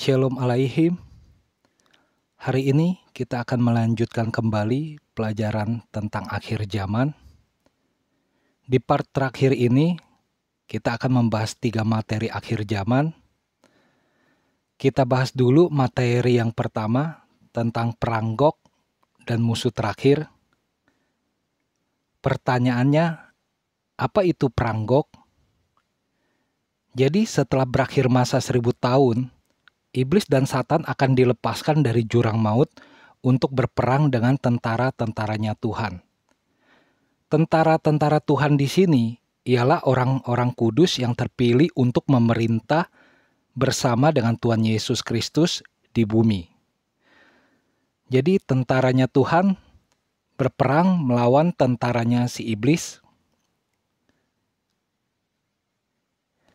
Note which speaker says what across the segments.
Speaker 1: Shalom Alaihim. Hari ini kita akan melanjutkan kembali pelajaran tentang akhir zaman. Di part terakhir ini, kita akan membahas 3 materi akhir zaman. Kita bahas dulu materi yang pertama tentang perang Gog dan musuh terakhir. Pertanyaannya, apa itu perang Gog? Jadi setelah berakhir masa 1000 tahun, Iblis dan Satan akan dilepaskan dari jurang maut untuk berperang dengan tentara-tentaranya Tuhan. Tentara-tentara Tuhan di sini ialah orang-orang kudus yang terpilih untuk memerintah bersama dengan Tuhan Yesus Kristus di bumi. Jadi tentaranya Tuhan berperang melawan tentaranya si iblis.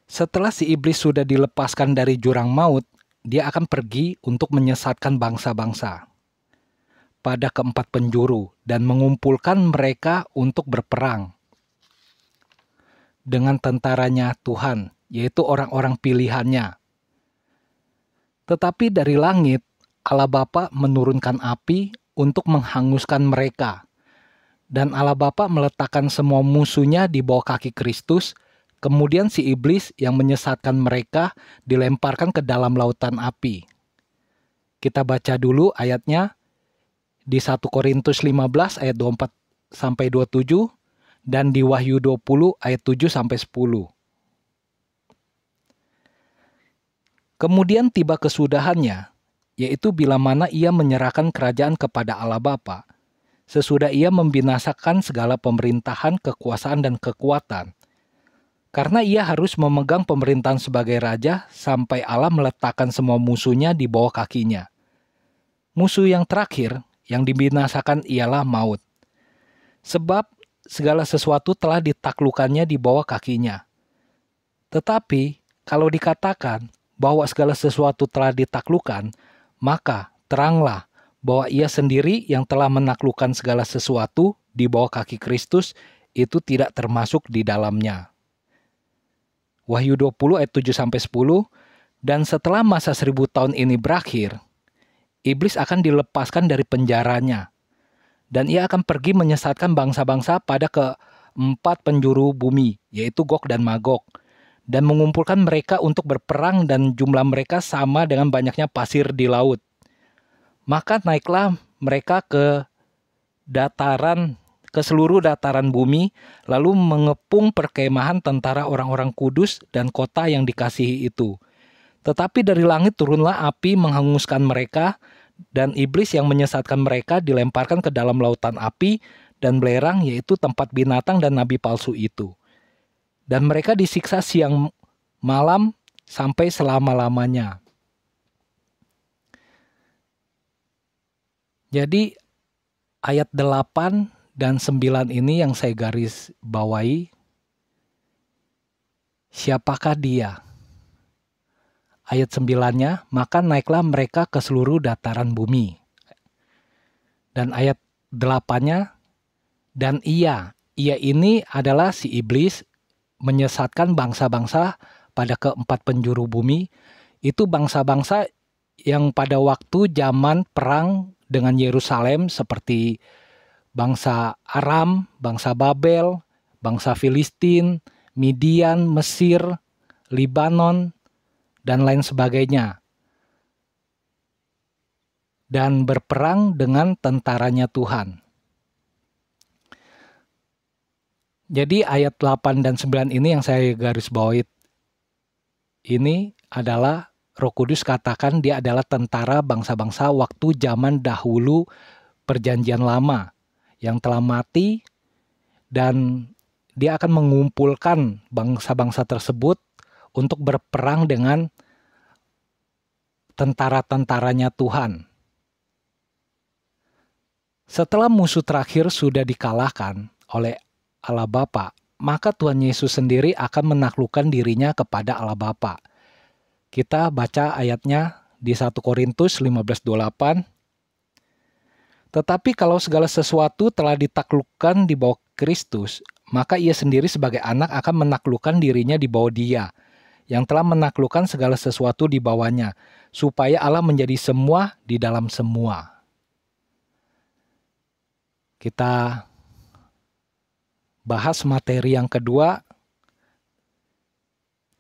Speaker 1: Setelah si iblis sudah dilepaskan dari jurang maut, dia akan pergi untuk menyesatkan bangsa-bangsa pada keempat penjuru dan mengumpulkan mereka untuk berperang dengan tentaranya Tuhan, yaitu orang-orang pilihannya. Tetapi dari langit, Allah Bapa menurunkan api untuk menghanguskan mereka. Dan Allah Bapa meletakkan semua musuhnya di bawah kaki Kristus. Kemudian si iblis yang menyesatkan mereka dilemparkan ke dalam lautan api. Kita baca dulu ayatnya di 1 Korintus 15 ayat 24-27 dan di Wahyu 20 ayat 7-10. Kemudian tiba kesudahannya, yaitu bila mana ia menyerahkan kerajaan kepada Allah Bapa, sesudah ia membinasakan segala pemerintahan, kekuasaan dan kekuatan. Karena ia harus memegang pemerintahan sebagai raja sampai Allah meletakkan semua musuhnya di bawah kakinya. Musuh yang terakhir yang dibinasakan ialah maut. Sebab segala sesuatu telah ditaklukkannya di bawah kakinya. Tetapi kalau dikatakan bahwa segala sesuatu telah ditaklukkan, maka teranglah bahwa ia sendiri yang telah menaklukkan segala sesuatu di bawah kaki Kristus itu tidak termasuk di dalamnya. Wahyu 20 ayat 7-10, dan setelah masa 1000 tahun ini berakhir, iblis akan dilepaskan dari penjaranya, dan ia akan pergi menyesatkan bangsa-bangsa pada keempat penjuru bumi, yaitu Gog dan Magog, dan mengumpulkan mereka untuk berperang dan jumlah mereka sama dengan banyaknya pasir di laut. Maka naiklah mereka ke seluruh dataran bumi, lalu mengepung perkemahan tentara orang-orang kudus dan kota yang dikasihi itu. Tetapi dari langit turunlah api menghanguskan mereka, dan iblis yang menyesatkan mereka dilemparkan ke dalam lautan api dan belerang, yaitu tempat binatang dan nabi palsu itu. Dan mereka disiksa siang malam sampai selama-lamanya. Jadi ayat 8 dan 9 ini yang saya garis bawahi. Siapakah dia? Ayat 9-nya, maka naiklah mereka ke seluruh dataran bumi. Dan ayat 8-nya, dan ia ini adalah si iblis menyesatkan bangsa-bangsa pada keempat penjuru bumi. Itu bangsa-bangsa yang pada waktu zaman perang dengan Yerusalem seperti bangsa Aram, bangsa Babel, bangsa Filistin, Midian, Mesir, Libanon, dan lain sebagainya. Dan berperang dengan tentaranya Tuhan. Jadi ayat 8 dan 9 ini yang saya garis bawahi. Ini adalah Roh Kudus katakan dia adalah tentara bangsa-bangsa waktu zaman dahulu perjanjian lama yang telah mati, dan dia akan mengumpulkan bangsa-bangsa tersebut untuk berperang dengan tentara-tentaranya Tuhan. Setelah musuh terakhir sudah dikalahkan oleh Allah Bapa, maka Tuhan Yesus sendiri akan menaklukkan dirinya kepada Allah Bapa. Kita baca ayatnya di 1 Korintus 15:28. Tetapi kalau segala sesuatu telah ditaklukkan di bawah Kristus, maka ia sendiri sebagai anak akan menaklukkan dirinya di bawah dia, yang telah menaklukkan segala sesuatu di bawahnya, supaya Allah menjadi semua di dalam semua. Kita bahas materi yang kedua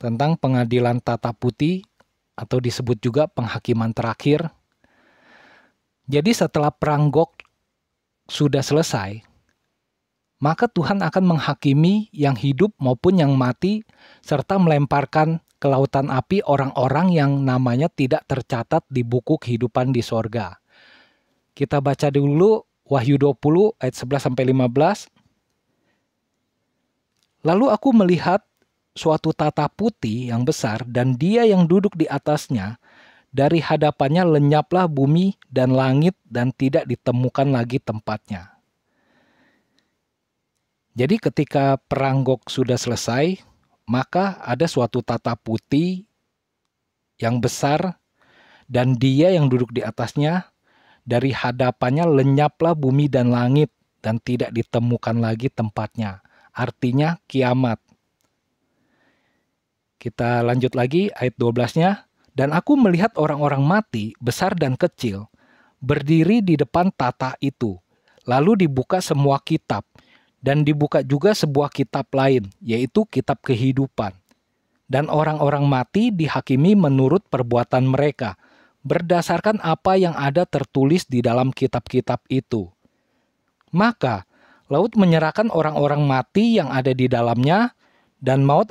Speaker 1: tentang pengadilan tata putih atau disebut juga penghakiman terakhir. Jadi setelah perang Gog sudah selesai, maka Tuhan akan menghakimi yang hidup maupun yang mati, serta melemparkan ke lautan api orang-orang yang namanya tidak tercatat di buku kehidupan di sorga. Kita baca dulu Wahyu 20 ayat 11-15. Lalu aku melihat suatu tata putih yang besar dan Dia yang duduk di atasnya, dari hadapannya lenyaplah bumi dan langit dan tidak ditemukan lagi tempatnya. Jadi ketika perang Gog sudah selesai, maka ada suatu tata putih yang besar dan Dia yang duduk di atasnya, dari hadapannya lenyaplah bumi dan langit dan tidak ditemukan lagi tempatnya. Artinya kiamat. Kita lanjut lagi ayat 12-nya. Dan aku melihat orang-orang mati, besar dan kecil, berdiri di depan tata itu. Lalu dibuka semua kitab, dan dibuka juga sebuah kitab lain, yaitu kitab kehidupan. Dan orang-orang mati dihakimi menurut perbuatan mereka, berdasarkan apa yang ada tertulis di dalam kitab-kitab itu. Maka, laut menyerahkan orang-orang mati yang ada di dalamnya, dan maut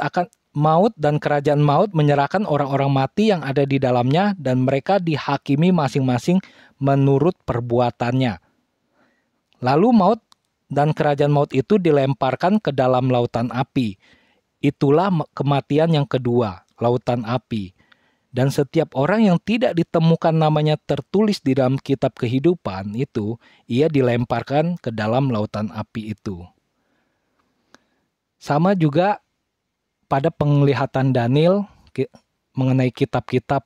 Speaker 1: dan kerajaan maut menyerahkan orang-orang mati yang ada di dalamnya, dan mereka dihakimi masing-masing menurut perbuatannya. Lalu maut dan kerajaan maut itu dilemparkan ke dalam lautan api. Itulah kematian yang kedua, lautan api. Dan setiap orang yang tidak ditemukan namanya tertulis di dalam kitab kehidupan itu, ia dilemparkan ke dalam lautan api itu. Sama juga pada penglihatan Daniel mengenai kitab-kitab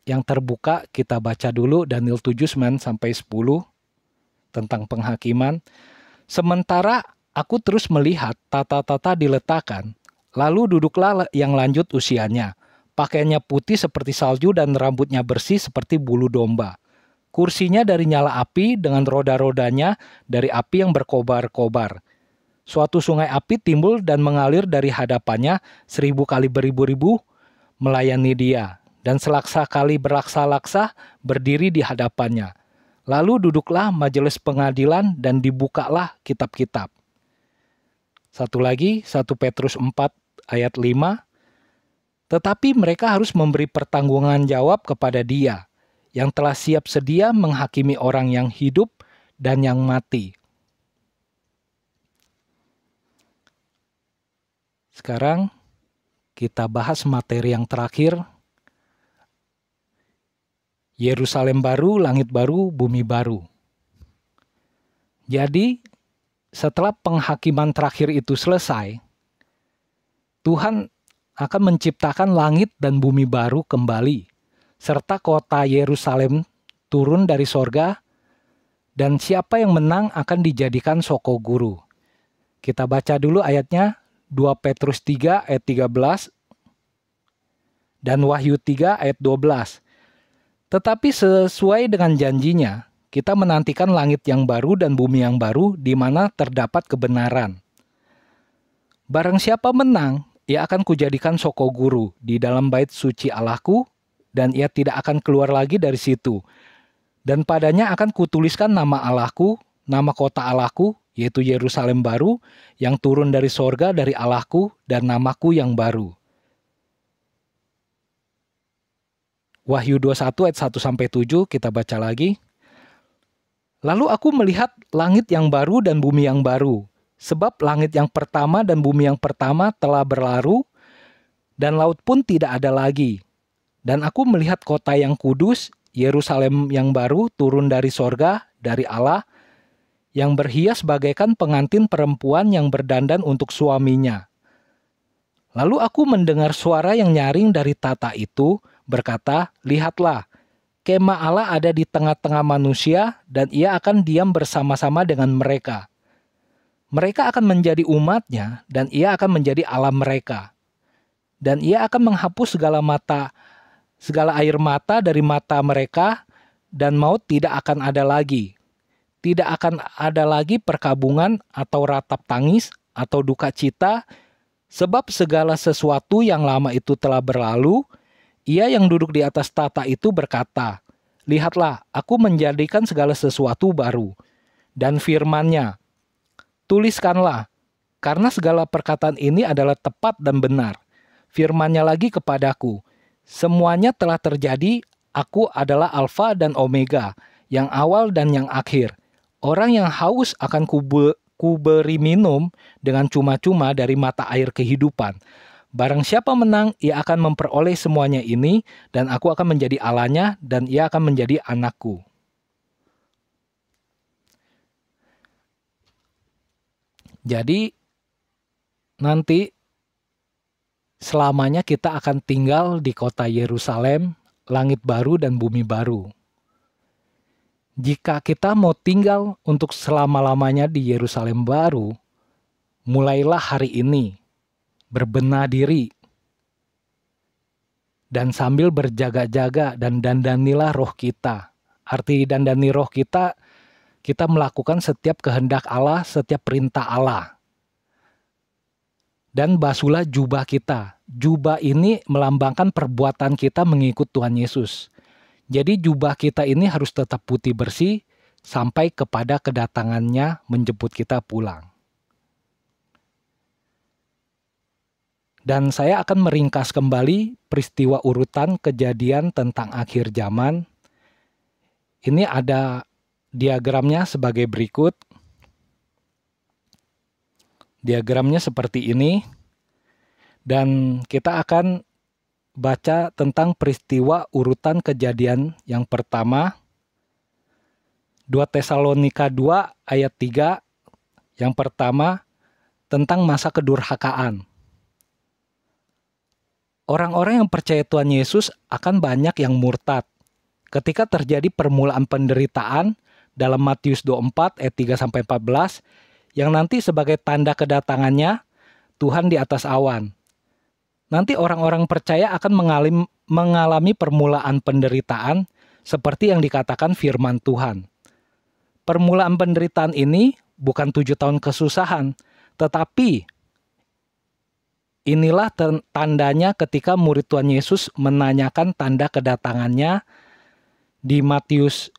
Speaker 1: yang terbuka, kita baca dulu Daniel 7:9-10 tentang penghakiman. Sementara aku terus melihat tata-tata diletakkan, lalu duduklah yang lanjut usianya. Pakaiannya putih seperti salju dan rambutnya bersih seperti bulu domba. Kursinya dari nyala api dengan roda-rodanya dari api yang berkobar-kobar. Suatu sungai api timbul dan mengalir dari hadapannya, 1000 kali beribu-ribu melayani Dia, dan selaksa kali berlaksa-laksa berdiri di hadapannya. Lalu duduklah majelis pengadilan dan dibukalah kitab-kitab. Satu lagi, 1 Petrus 4 ayat 5. Tetapi mereka harus memberi pertanggungan jawab kepada Dia, yang telah siap sedia menghakimi orang yang hidup dan yang mati. Sekarang kita bahas materi yang terakhir. Yerusalem baru, langit baru, bumi baru. Jadi setelah penghakiman terakhir itu selesai, Tuhan akan menciptakan langit dan bumi baru kembali, serta kota Yerusalem turun dari sorga, dan siapa yang menang akan dijadikan soko guru. Kita baca dulu ayatnya, 2 Petrus 3 ayat 13 dan Wahyu 3 ayat 12. Tetapi sesuai dengan janjinya, kita menantikan langit yang baru dan bumi yang baru di mana terdapat kebenaran. Barang siapa menang, ia akan kujadikan soko guru di dalam bait suci Allahku, dan ia tidak akan keluar lagi dari situ. Dan padanya akan kutuliskan nama Allahku, nama kota Allahku, yaitu Yerusalem baru, yang turun dari sorga dari Allahku, dan namaku yang baru. Wahyu 21 ayat 1-7 kita baca lagi. Lalu aku melihat langit yang baru dan bumi yang baru, sebab langit yang pertama dan bumi yang pertama telah berlalu, dan laut pun tidak ada lagi. Dan aku melihat kota yang kudus, Yerusalem yang baru, turun dari sorga, dari Allah, yang berhias bagaikan pengantin perempuan yang berdandan untuk suaminya. Lalu aku mendengar suara yang nyaring dari tata itu, berkata, lihatlah, kemah Allah ada di tengah-tengah manusia, dan ia akan diam bersama-sama dengan mereka. Mereka akan menjadi umatnya, dan ia akan menjadi Allah mereka. Dan ia akan menghapus segala air mata dari mata mereka, dan maut tidak akan ada lagi. Tidak akan ada lagi perkabungan atau ratap tangis atau duka cita, sebab segala sesuatu yang lama itu telah berlalu. Ia yang duduk di atas tahta itu berkata, "Lihatlah, aku menjadikan segala sesuatu baru." Dan firman-Nya, "Tuliskanlah, karena segala perkataan ini adalah tepat dan benar." Firman-Nya lagi kepadaku, "Semuanya telah terjadi, aku adalah Alfa dan Omega, yang awal dan yang akhir. Orang yang haus akan kuberi minum dengan cuma-cuma dari mata air kehidupan. Barang siapa menang, ia akan memperoleh semuanya ini, dan aku akan menjadi Allahnya, dan ia akan menjadi anakku." Jadi, nanti selamanya kita akan tinggal di kota Yerusalem, langit baru dan bumi baru. Jika kita mau tinggal untuk selama-lamanya di Yerusalem baru, mulailah hari ini berbenah diri dan sambil berjaga-jaga dan dandanilah roh kita. Arti dandani roh kita, kita melakukan setiap kehendak Allah, setiap perintah Allah. Dan basuhlah jubah kita. Jubah ini melambangkan perbuatan kita mengikut Tuhan Yesus. Jadi jubah kita ini harus tetap putih bersih sampai kepada kedatangannya menjemput kita pulang. Dan saya akan meringkas kembali peristiwa urutan kejadian tentang akhir zaman. Ini ada diagramnya sebagai berikut. Diagramnya seperti ini. Dan kita akan baca tentang peristiwa urutan kejadian yang pertama. 2 Tesalonika 2 ayat 3. Yang pertama, tentang masa kedurhakaan. Orang-orang yang percaya Tuhan Yesus akan banyak yang murtad. Ketika terjadi permulaan penderitaan dalam Matius 24 ayat 3-14, yang nanti sebagai tanda kedatangannya Tuhan di atas awan. Nanti orang-orang percaya akan mengalami permulaan penderitaan seperti yang dikatakan firman Tuhan. Permulaan penderitaan ini bukan 7 tahun kesusahan, tetapi inilah tandanya ketika murid Tuhan Yesus menanyakan tanda kedatangannya di Matius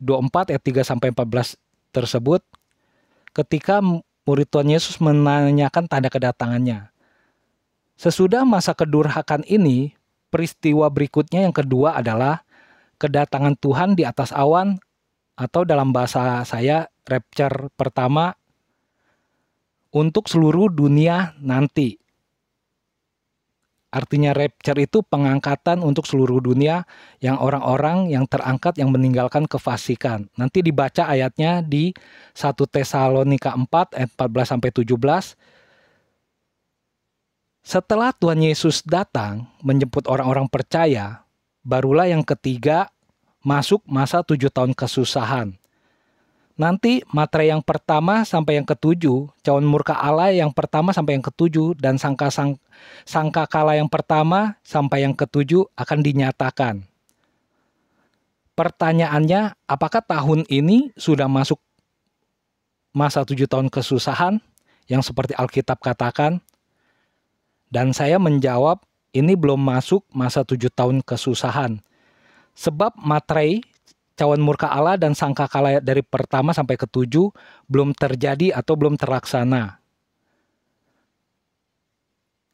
Speaker 1: 24 ayat 3-14 tersebut. Ketika murid Tuhan Yesus menanyakan tanda kedatangannya. Sesudah masa kedurhakaan ini, peristiwa berikutnya yang kedua adalah kedatangan Tuhan di atas awan, atau dalam bahasa saya, rapture pertama untuk seluruh dunia nanti. Artinya rapture itu pengangkatan untuk seluruh dunia, yang orang-orang yang terangkat yang meninggalkan kefasikan. Nanti dibaca ayatnya di 1 Tesalonika 4 ayat 14-17. Setelah Tuhan Yesus datang menjemput orang-orang percaya, barulah yang ketiga masuk masa 7 tahun kesusahan. Nanti materai yang pertama sampai yang ketujuh, cawan murka Allah yang pertama sampai yang ketujuh, dan sangka kala yang pertama sampai yang ketujuh akan dinyatakan. Pertanyaannya, apakah tahun ini sudah masuk masa 7 tahun kesusahan yang seperti Alkitab katakan? Dan saya menjawab, ini belum masuk masa 7 tahun kesusahan. Sebab materai, cawan murka Allah dan sangkakala dari pertama sampai ketujuh belum terjadi atau belum terlaksana.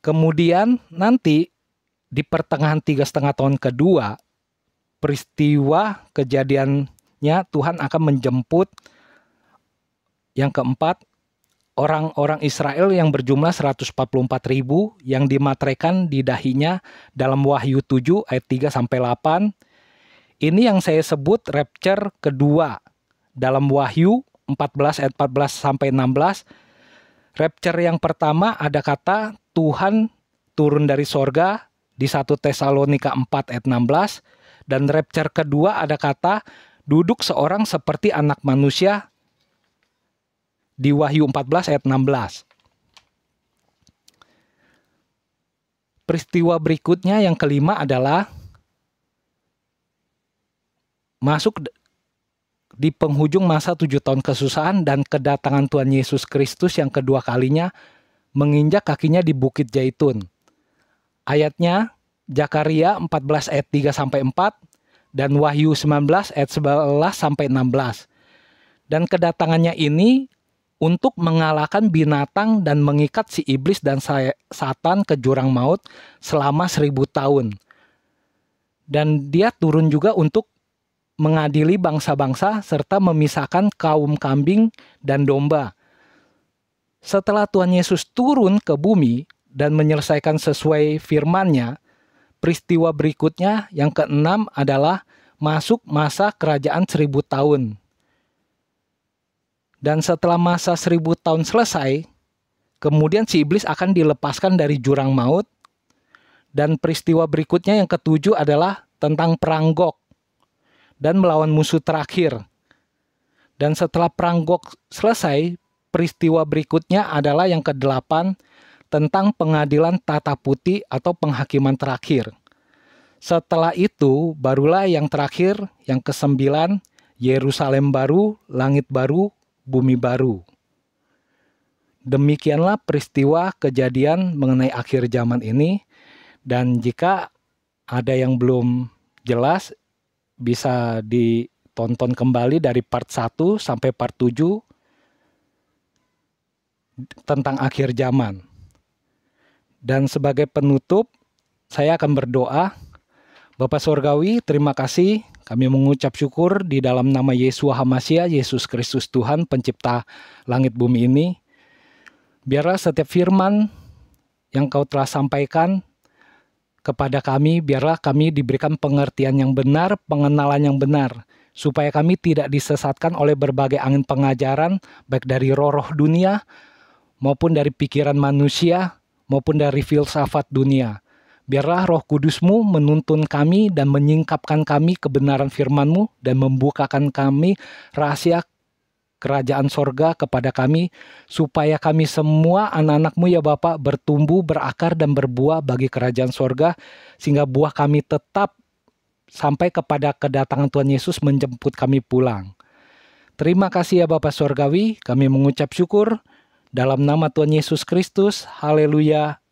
Speaker 1: Kemudian nanti di pertengahan 3,5 tahun kedua, peristiwa kejadiannya Tuhan akan menjemput yang keempat, orang-orang Israel yang berjumlah 144.000 yang dimateraikan di dahinya dalam Wahyu 7 ayat 3-8. Ini yang saya sebut rapture kedua dalam Wahyu 14 ayat 14-16. Rapture yang pertama ada kata Tuhan turun dari sorga di 1 Tesalonika 4 ayat 16. Dan rapture kedua ada kata duduk seorang seperti anak manusia di Wahyu 14 ayat 16. Peristiwa berikutnya yang kelima adalah masuk di penghujung masa 7 tahun kesusahan dan kedatangan Tuhan Yesus Kristus yang kedua kalinya menginjak kakinya di Bukit Zaitun. Ayatnya Zakaria 14 ayat 3-4 dan Wahyu 19 ayat 11-16. Dan kedatangannya ini untuk mengalahkan binatang dan mengikat si iblis dan Satan ke jurang maut selama 1000 tahun. Dan dia turun juga untuk mengadili bangsa-bangsa serta memisahkan kaum kambing dan domba. Setelah Tuhan Yesus turun ke bumi dan menyelesaikan sesuai firman-Nya, peristiwa berikutnya yang keenam adalah masuk masa kerajaan 1000 tahun. Dan setelah masa 1000 tahun selesai, kemudian si iblis akan dilepaskan dari jurang maut. Dan peristiwa berikutnya yang ketujuh adalah tentang perang Gog dan melawan musuh terakhir. Dan setelah perang Gog selesai, peristiwa berikutnya adalah yang ke-8 tentang pengadilan tata putih atau penghakiman terakhir. Setelah itu, barulah yang terakhir, yang ke-9, Yerusalem baru, langit baru, bumi baru. Demikianlah peristiwa kejadian mengenai akhir zaman ini. Dan jika ada yang belum jelas, bisa ditonton kembali dari part 1 sampai part 7 tentang akhir zaman. Dan sebagai penutup, saya akan berdoa. Bapa Surgawi, terima kasih. Kami mengucap syukur di dalam nama Yeshua HaMashiach, Yesus Kristus Tuhan, pencipta langit bumi ini. Biarlah setiap firman yang Kau telah sampaikan kepada kami, biarlah kami diberikan pengertian yang benar, pengenalan yang benar, supaya kami tidak disesatkan oleh berbagai angin pengajaran, baik dari roh-roh dunia, maupun dari pikiran manusia, maupun dari filsafat dunia. Biarlah Roh Kudus-Mu menuntun kami dan menyingkapkan kami kebenaran firman-Mu dan membukakan kami rahasia kerajaan sorga kepada kami, supaya kami semua anak-anak-Mu ya Bapa bertumbuh, berakar dan berbuah bagi kerajaan sorga, sehingga buah kami tetap sampai kepada kedatangan Tuhan Yesus menjemput kami pulang. Terima kasih ya Bapa Sorgawi, kami mengucap syukur dalam nama Tuhan Yesus Kristus. Haleluya.